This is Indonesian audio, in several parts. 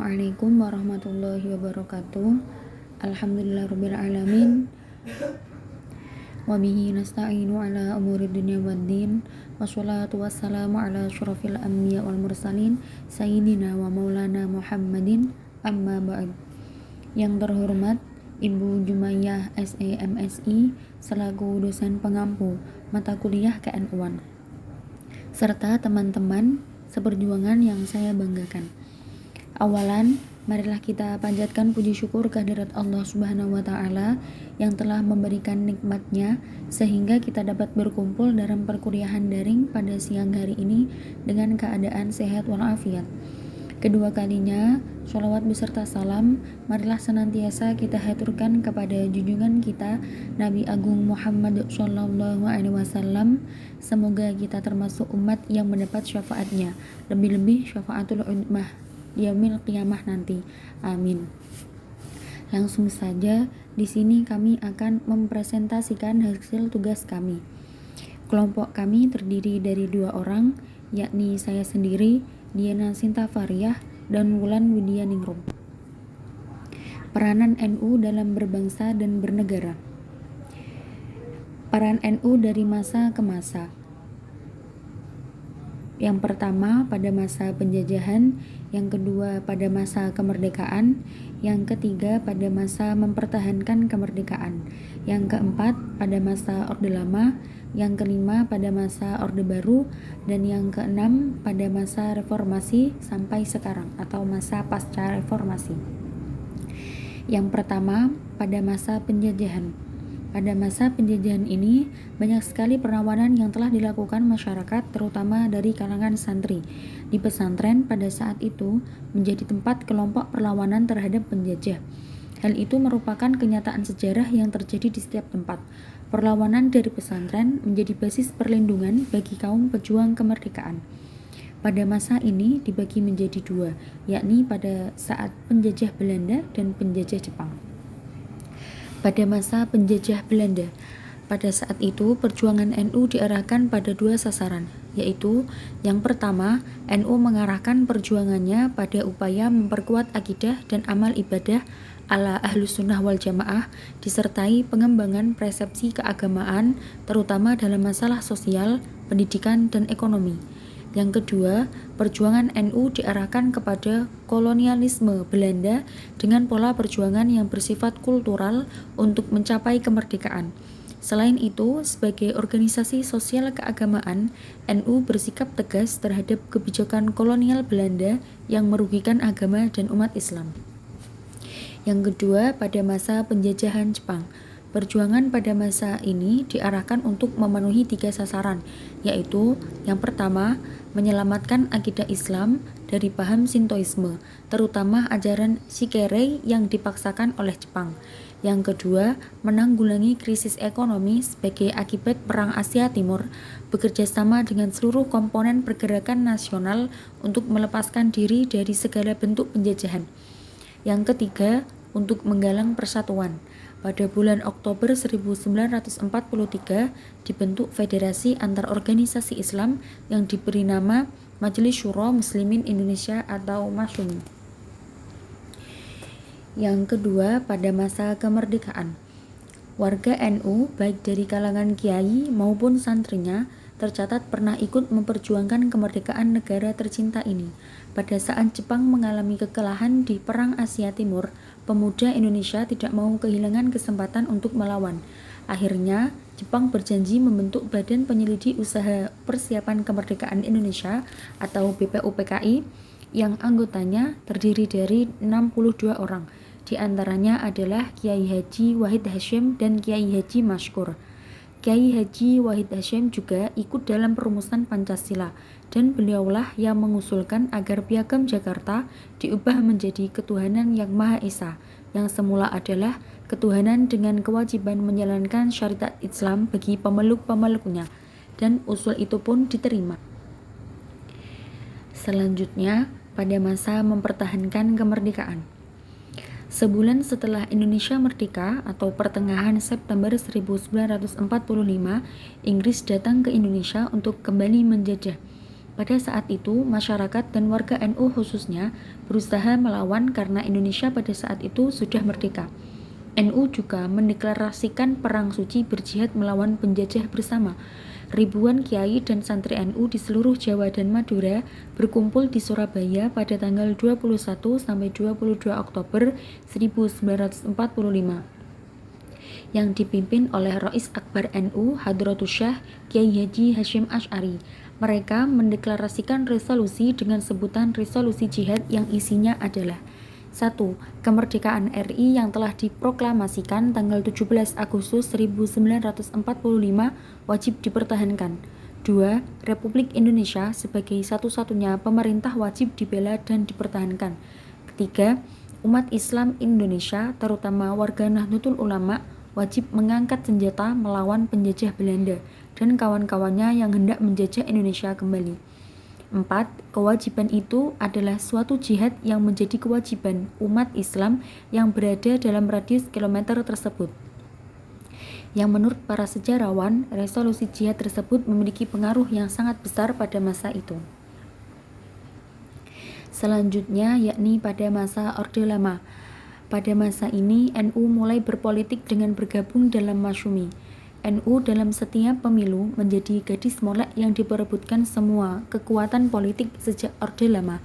Assalamualaikum warahmatullahi wabarakatuh. Alhamdulillahirabbil alamin. Wa bihi nasta'inu ala umuri dunya waddin. Wassalatu wassalamu ala asyrafil anbiya wal mursalin sayyidina wa maulana Muhammadin, amma ba'd. Yang terhormat Ibu Jumayyah SE MSI selaku dosen pengampu mata kuliah KNU-an, serta teman-teman seperjuangan yang saya banggakan. Awalan, marilah kita panjatkan puji syukur kehadirat Allah Subhanahu wa Ta'ala yang telah memberikan nikmatnya sehingga kita dapat berkumpul dalam perkuliahan daring pada siang hari ini dengan keadaan sehat walafiat. Kedua kalinya, sholawat beserta salam marilah senantiasa kita haturkan kepada junjungan kita Nabi Agung Muhammad Sallallahu Alaihi Wasallam. Semoga kita termasuk umat yang mendapat syafaatnya, lebih-lebih syafaatul ummah yaumil qiyamah nanti. Amin. Langsung saja, di sini kami akan mempresentasikan hasil tugas kami. Kelompok kami terdiri dari 2 orang, yakni saya sendiri, Diana Sinta Fariyah, dan Wulan Widya Ningrum. Peranan NU dalam berbangsa dan bernegara. Peran NU dari masa ke masa. Yang pertama pada masa penjajahan, yang kedua pada masa kemerdekaan, yang ketiga pada masa mempertahankan kemerdekaan, yang keempat pada masa Orde Lama, yang kelima pada masa Orde Baru, dan yang keenam pada masa reformasi sampai sekarang atau masa pasca reformasi. Yang pertama pada masa penjajahan. Pada masa penjajahan ini, banyak sekali perlawanan yang telah dilakukan masyarakat, terutama dari kalangan santri. Di pesantren pada saat itu menjadi tempat kelompok perlawanan terhadap penjajah. Hal itu merupakan kenyataan sejarah yang terjadi di setiap tempat. Perlawanan dari pesantren menjadi basis perlindungan bagi kaum pejuang kemerdekaan. Pada masa ini dibagi menjadi 2, yakni pada saat penjajah Belanda dan penjajah Jepang. Pada masa penjajah Belanda, pada saat itu perjuangan NU diarahkan pada 2 sasaran, yaitu yang pertama, NU mengarahkan perjuangannya pada upaya memperkuat akidah dan amal ibadah ala Ahlus Sunnah wal Jamaah, disertai pengembangan persepsi keagamaan, terutama dalam masalah sosial, pendidikan, dan ekonomi. Yang kedua, perjuangan NU diarahkan kepada kolonialisme Belanda dengan pola perjuangan yang bersifat kultural untuk mencapai kemerdekaan. Selain itu, sebagai organisasi sosial keagamaan, NU bersikap tegas terhadap kebijakan kolonial Belanda yang merugikan agama dan umat Islam. Yang kedua, pada masa penjajahan Jepang. Perjuangan pada masa ini diarahkan untuk memenuhi 3 sasaran, yaitu yang pertama, menyelamatkan akidah Islam dari paham Shintoisme, terutama ajaran Shikerei yang dipaksakan oleh Jepang. Yang kedua, menanggulangi krisis ekonomi sebagai akibat Perang Asia Timur, bekerjasama dengan seluruh komponen pergerakan nasional untuk melepaskan diri dari segala bentuk penjajahan. Yang ketiga, untuk menggalang persatuan. Pada bulan Oktober 1943 dibentuk Federasi Antar Organisasi Islam yang diberi nama Majelis Syuro Muslimin Indonesia atau MASYUM. Yang kedua, pada masa kemerdekaan. Warga NU baik dari kalangan kiai maupun santrinya tercatat pernah ikut memperjuangkan kemerdekaan negara tercinta ini. Pada saat Jepang mengalami kekalahan di Perang Asia Timur, pemuda Indonesia tidak mau kehilangan kesempatan untuk melawan. Akhirnya, Jepang berjanji membentuk Badan Penyelidik Usaha Persiapan Kemerdekaan Indonesia atau BPUPKI yang anggotanya terdiri dari 62 orang. Di antaranya adalah Kiai Haji Wahid Hasyim dan Kiai Haji Mashkur. Kiai Haji Wahid Hasyim juga ikut dalam perumusan Pancasila, dan beliaulah yang mengusulkan agar Piagam Jakarta diubah menjadi ketuhanan yang Maha Esa, yang semula adalah ketuhanan dengan kewajiban menjalankan syariat Islam bagi pemeluk-pemeluknya, dan usul itu pun diterima. Selanjutnya, pada masa mempertahankan kemerdekaan. Sebulan setelah Indonesia merdeka atau pertengahan September 1945, Inggris datang ke Indonesia untuk kembali menjajah. Pada saat itu, masyarakat dan warga NU khususnya berusaha melawan karena Indonesia pada saat itu sudah merdeka. NU juga mendeklarasikan perang suci berjihad melawan penjajah bersama. Ribuan kiai dan santri NU di seluruh Jawa dan Madura berkumpul di Surabaya pada tanggal 21 sampai 22 Oktober 1945 yang dipimpin oleh Rois Akbar NU Hadratus Syah Kiai Haji Hasyim Asy'ari. Mereka mendeklarasikan resolusi dengan sebutan resolusi jihad yang isinya adalah 1. Kemerdekaan RI yang telah diproklamasikan tanggal 17 Agustus 1945 wajib dipertahankan. 2. Republik Indonesia sebagai satu-satunya pemerintah wajib dibela dan dipertahankan. Ketiga, umat Islam Indonesia, terutama warga Nahdlatul Ulama, wajib mengangkat senjata melawan penjajah Belanda dan kawan-kawannya yang hendak menjajah Indonesia kembali. 4. Kewajiban itu adalah suatu jihad yang menjadi kewajiban umat Islam yang berada dalam radius kilometer tersebut. Yang menurut para sejarawan, resolusi jihad tersebut memiliki pengaruh yang sangat besar pada masa itu. Selanjutnya yakni pada masa Orde Lama. Pada masa ini NU mulai berpolitik dengan bergabung dalam Masyumi. NU dalam setiap pemilu menjadi gadis molek yang diperebutkan semua kekuatan politik sejak Orde Lama.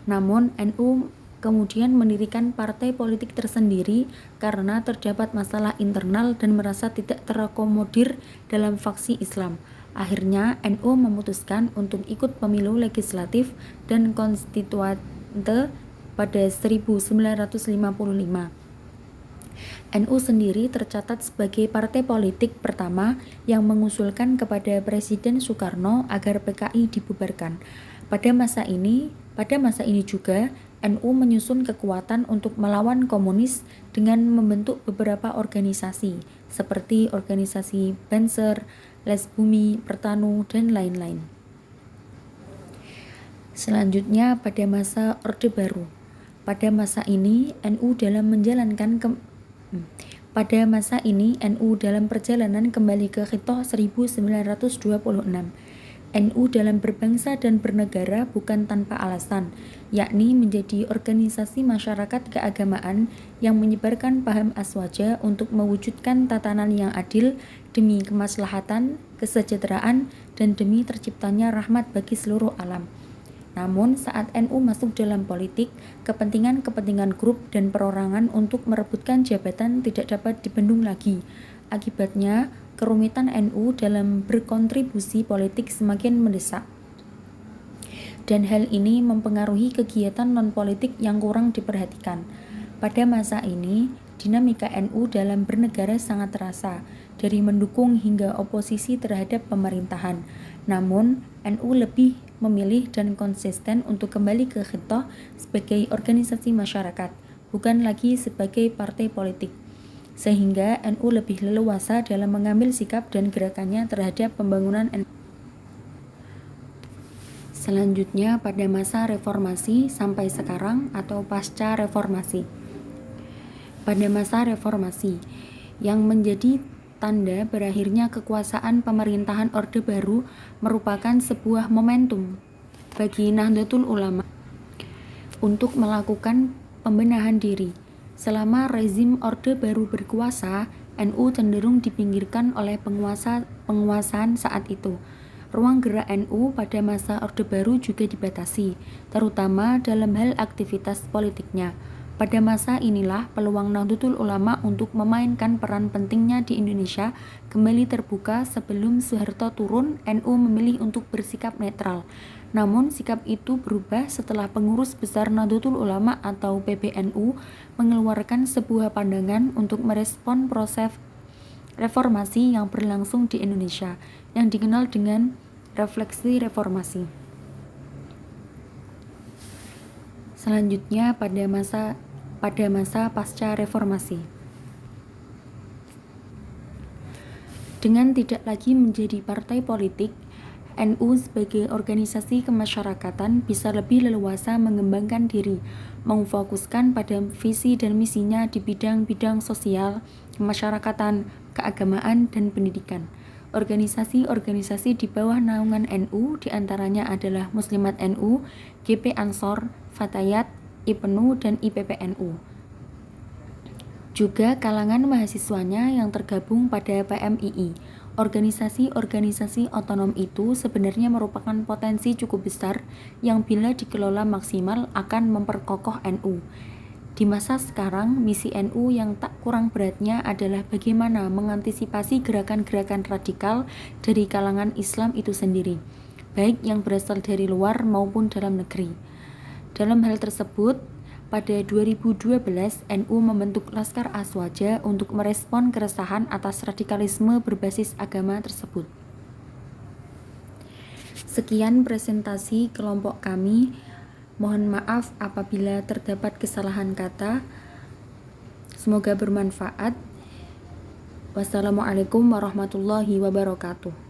Namun NU kemudian mendirikan partai politik tersendiri karena terdapat masalah internal dan merasa tidak terakomodir dalam faksi Islam. Akhirnya NU memutuskan untuk ikut pemilu legislatif dan konstituante pada 1955. NU sendiri tercatat sebagai partai politik pertama yang mengusulkan kepada Presiden Soekarno agar PKI dibubarkan. Pada masa ini juga NU menyusun kekuatan untuk melawan komunis dengan membentuk beberapa organisasi seperti organisasi Banser, Les Bumi, Pertanu, dan lain-lain. Selanjutnya pada masa Orde Baru. Pada masa ini NU dalam perjalanan kembali ke Khitoh 1926. NU dalam berbangsa dan bernegara bukan tanpa alasan, yakni menjadi organisasi masyarakat keagamaan yang menyebarkan paham aswaja untuk mewujudkan tatanan yang adil demi kemaslahatan, kesejahteraan, dan demi terciptanya rahmat bagi seluruh alam. Namun saat NU masuk dalam politik, kepentingan-kepentingan grup dan perorangan untuk merebutkan jabatan tidak dapat dibendung lagi. Akibatnya, kerumitan NU dalam berkontribusi politik semakin mendesak. Dan hal ini mempengaruhi kegiatan non-politik yang kurang diperhatikan. Pada masa ini, dinamika NU dalam bernegara sangat terasa, dari mendukung hingga oposisi terhadap pemerintahan. Namun, NU lebih memilih dan konsisten untuk kembali ke Khitoh sebagai organisasi masyarakat, bukan lagi sebagai partai politik. Sehingga NU lebih leluasa dalam mengambil sikap dan gerakannya terhadap pembangunan NU. Selanjutnya pada masa reformasi sampai sekarang atau pasca reformasi. Pada masa reformasi, yang menjadi tanda berakhirnya kekuasaan pemerintahan Orde Baru merupakan sebuah momentum bagi Nahdlatul Ulama untuk melakukan pembenahan diri. Selama rezim Orde Baru berkuasa, NU cenderung dipinggirkan oleh penguasaan saat itu. Ruang gerak NU pada masa Orde Baru juga dibatasi, terutama dalam hal aktivitas politiknya. Pada masa inilah peluang Nahdlatul Ulama untuk memainkan peran pentingnya di Indonesia kembali terbuka. Sebelum Soeharto turun, NU memilih untuk bersikap netral. Namun sikap itu berubah setelah pengurus besar Nahdlatul Ulama atau PBNU mengeluarkan sebuah pandangan untuk merespon proses reformasi yang berlangsung di Indonesia yang dikenal dengan refleksi reformasi. Selanjutnya pada masa pasca reformasi. Dengan tidak lagi menjadi partai politik, NU sebagai organisasi kemasyarakatan bisa lebih leluasa mengembangkan diri, memfokuskan pada visi dan misinya di bidang-bidang sosial, kemasyarakatan, keagamaan, dan pendidikan. Organisasi-organisasi di bawah naungan NU diantaranya adalah Muslimat NU, GP Ansor, Fatayat, IPNU, dan IPPNU. Juga kalangan mahasiswanya yang tergabung pada PMII. Organisasi-organisasi otonom itu sebenarnya merupakan potensi cukup besar yang bila dikelola maksimal akan memperkokoh NU. Di masa sekarang, misi NU yang tak kurang beratnya adalah bagaimana mengantisipasi gerakan-gerakan radikal dari kalangan Islam itu sendiri, baik yang berasal dari luar maupun dalam negeri. Dalam hal tersebut, pada 2012, NU membentuk Laskar Aswaja untuk merespon keresahan atas radikalisme berbasis agama tersebut. Sekian presentasi kelompok kami. Mohon maaf apabila terdapat kesalahan kata. Semoga bermanfaat. Wassalamualaikum warahmatullahi wabarakatuh.